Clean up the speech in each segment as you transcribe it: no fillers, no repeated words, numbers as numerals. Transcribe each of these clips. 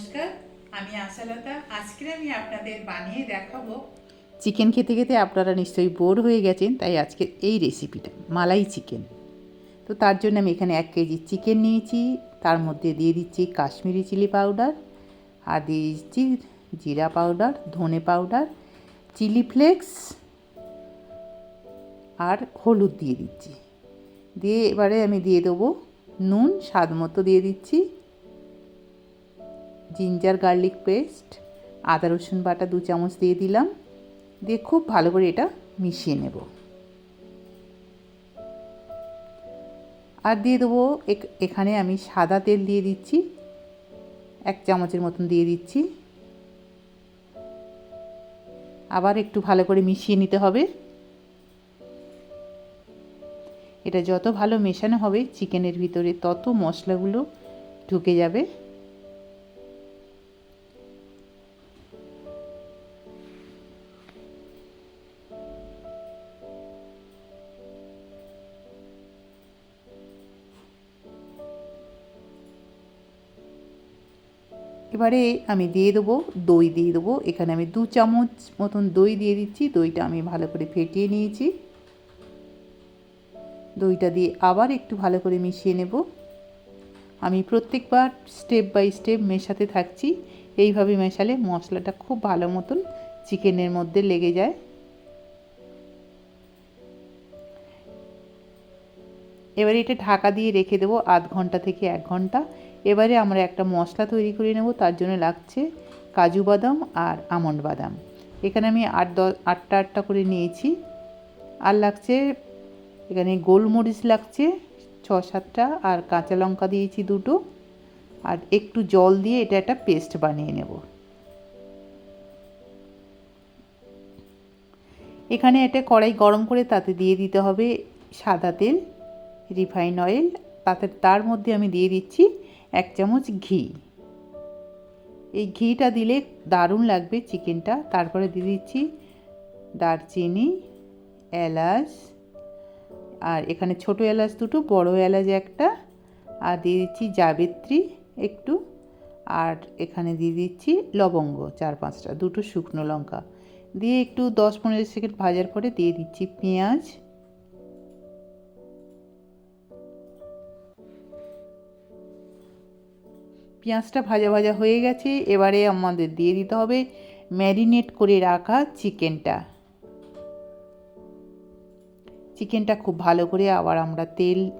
নমস্কার, আমি আশালতা। আজকে আমি আপনাদের বানিয়ে দেখাবো। চিকেন খেতে খেতে আপনারা নিশ্চয়ই বোর হয়ে গেছেন, তাই আজকে এই রেসিপিটা মালাই চিকেন। তো তার জন্য আমি এখানে 1 কেজি চিকেন নিয়েছি। তার মধ্যে দিয়ে দিচ্ছি কাশ্মীরি চিলি পাউডার, আর দিয়ে দিচ্ছি জিরা পাউডার, ধনে পাউডার, চিলি ফ্লেক্স আর হলুদ দিয়ে দিচ্ছি। দিয়ে এবারে আমি দিয়ে দেবো নুন, স্বাদ মতো দিয়ে দিচ্ছি, জিঞ্জার গার্লিক পেস্ট, আদা রসুন বাটা 2 চামচ দিয়ে দিলাম। দিয়ে খুব ভালো করে এটা মিশিয়ে নেব। আর দিয়ে দেবো এখানে আমি সাদা তেল দিয়ে দিচ্ছি, 1 চামচের মতন দিয়ে দিচ্ছি। আবার একটু ভালো করে মিশিয়ে নিতে হবে। এটা যত ভালো মেশানো হবে চিকেনের ভিতরে, তত মশলাগুলো ঢুকে যাবে। এবারে আমি দিয়ে দেবো দই দিয়ে দেবো। এখানে আমি 2 চামচ মতন দই দিয়ে দিচ্ছি। দইটা আমি ভালো করে ফেটিয়ে নিয়েছি। দইটা দিয়ে আবার একটু ভালো করে মিশিয়ে নেব। আমি প্রত্যেকবার স্টেপ বাই স্টেপ মেশাতে থাকছি। এইভাবে মেশালে মশলাটা খুব ভালো মতন চিকেনের মধ্যে লেগে যায়। এবারে এটা ঢাকা দিয়ে রেখে দেবো আধ ঘন্টা থেকে 1 ঘন্টা। এবারে আমরা একটা মশলা তৈরি করে নেব। তার জন্য লাগছে কাজু বাদাম আর আমন্ড বাদাম। এখানে আমি 8টা করে নিয়েছি। আর লাগছে এখানে গোলমরিচ লাগছে 6-7টা, আর কাঁচা লঙ্কা দিয়েছি 2টো, আর একটু জল দিয়ে এটা একটা পেস্ট বানিয়ে নেব। এখানে একটা কড়াই গরম করে তাতে দিয়ে দিতে হবে সাদা তেল, রিফাইন অয়েল। তার মধ্যে আমি দিয়ে দিচ্ছি 1 চামচ ঘি। এই ঘিটা দিলে দারুণ লাগবে চিকেনটা। তারপরে দিয়ে দিচ্ছি দারচিনি, এলাচ, আর এখানে ছোট এলাচ 2টো, বড় এলাচ 1টা, আর দিয়ে দিচ্ছি জাবিত্রী একটু, আর এখানে দিয়ে দিচ্ছি লবঙ্গ 4-5টা, 2টো শুকনো লঙ্কা দিয়ে একটু 10-15 সেকেন্ড ভাজার পরে দিয়ে দিচ্ছি পেঁয়াজ। পেঁয়াজটা ভাজা ভাজা হয়ে গেছে। এবারে আমাদের দিয়ে দিতে হবে ম্যারিনেট করে রাখা চিকেনটা। চিকেনটা খুব ভালো করে আবার আমরা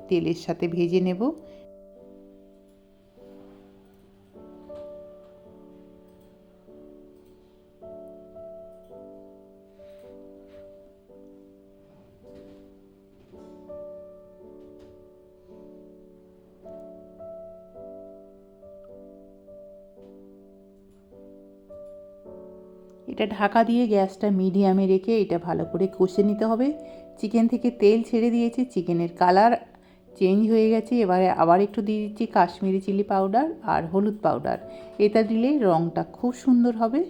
তেলের সাথে ভেজে নেব। এটা ঢাকা দিয়ে গ্যাসটা মিডিয়ামে রেখে এটা ভালো করে কষে নিতে হবে। চিকেন থেকে তেল ছেড়ে দিয়েছে, চিকেনের কালার চেঞ্জ হয়ে গেছে। এবারে আবার একটু দিয়ে দিচ্ছি কাশ্মীরি চিলি পাউডার আর হলুদ পাউডার। এটা দিলে রঙটা খুব সুন্দর হবে।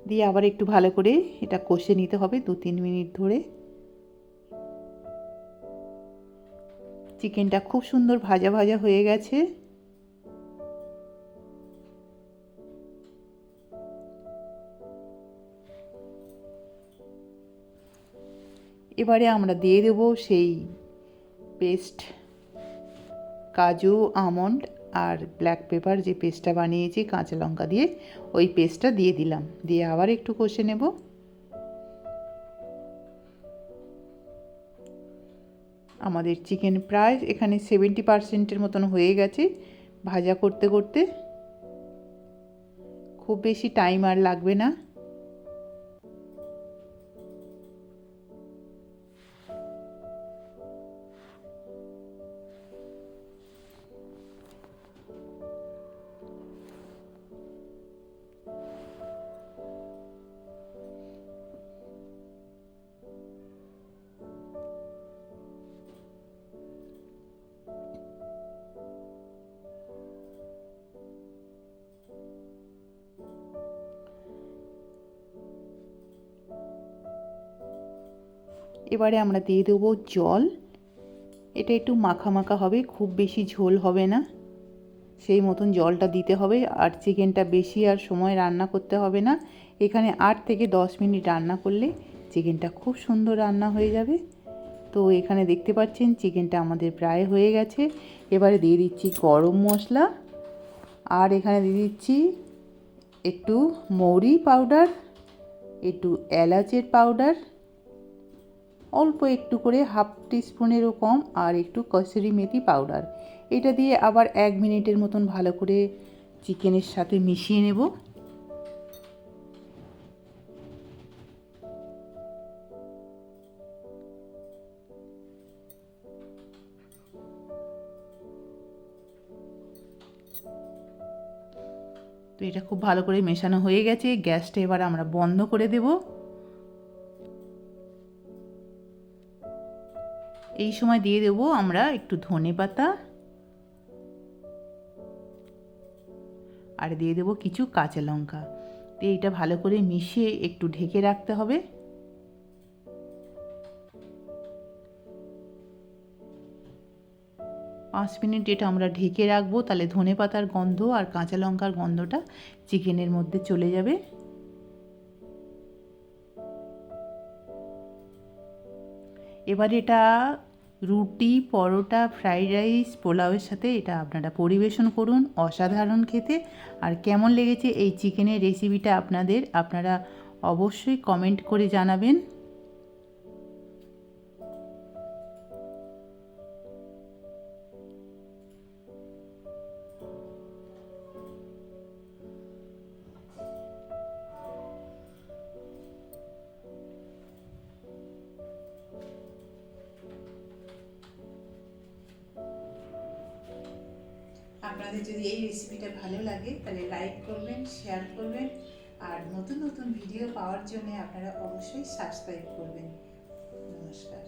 দিয়ে আবার একটু ভালো করে এটা কষে নিতে হবে 2-3 মিনিট ধরে। চিকেনটা খুব সুন্দর ভাজা ভাজা হয়ে গেছে। এবারে আমরা দিয়ে দেব সেই পেস্ট, কাজু, আমন্ড আর ব্ল্যাক পেপার যে পেস্টটা বানিয়েছি কাঁচা লঙ্কা দিয়ে, ওই পেস্টটা দিয়ে দিলাম। দিয়ে আবার একটু কষে নেব। আমাদের চিকেন প্রায় এখানে 70% মতন হয়ে গেছে ভাজা করতে করতে। খুব বেশি টাইম আর লাগবে না। এবারে আমরা দিয়ে দেবো জল। এটা একটু মাখা মাখা হবে, খুব বেশি ঝোল হবে না, সেই মতন জলটা দিতে হবে। আর চিকেনটা বেশি আর সময় রান্না করতে হবে না, এখানে 8 থেকে 10 মিনিট রান্না করলে চিকেনটা খুব সুন্দর রান্না হয়ে যাবে। তো এখানে দেখতে পাচ্ছেন চিকেনটা আমাদের প্রায় হয়ে গেছে। এবারে দিয়ে দিচ্ছি গরম মশলা, আর এখানে দিয়ে দিচ্ছি একটু মৌরি পাউডার, একটু এলাচের পাউডার, অল্প একটু করে 1/2 টিস্পুনেরও কম, আর একটু কসুরি মেথি পাউডার। এটা দিয়ে আবার 1 মিনিটের মতন ভালো করে চিকেনের সাথে মিশিয়ে নেব। তো এটা খুব ভালো করে মেশানো হয়ে গেছে। গ্যাসটা এবার আমরা বন্ধ করে দেব। এই সময় দিয়ে দেব আমরা একটু ধনেপাতা, আর দিয়ে দেব কিছু কাঁচা লঙ্কা। তো এইটা ভালো করে মিশিয়ে একটু ঢেকে রাখতে হবে। পাঁচ মিনিট এটা আমরা ঢেকে রাখবো, তাহলে ধনেপাতার গন্ধ আর কাঁচা লঙ্কার গন্ধটা চিকেনের মধ্যে চলে যাবে। এবার এটা রুটি, পরোটা, ফ্রাইড রাইস, পোলাওয়ের সাথে এটা আপনারা পরিবেশন করুন, অসাধারণ খেতে। আর কেমন লেগেছে এই চিকেনের রেসিপিটা আপনারা অবশ্যই কমেন্ট করে জানাবেন। আপনাদের যদি এই রেসিপিটা ভালো লাগে তাহলে লাইক করবেন, শেয়ার করবেন, আর নতুন নতুন ভিডিও পাওয়ার জন্য আপনারা অবশ্যই সাবস্ক্রাইব করবেন। নমস্কার।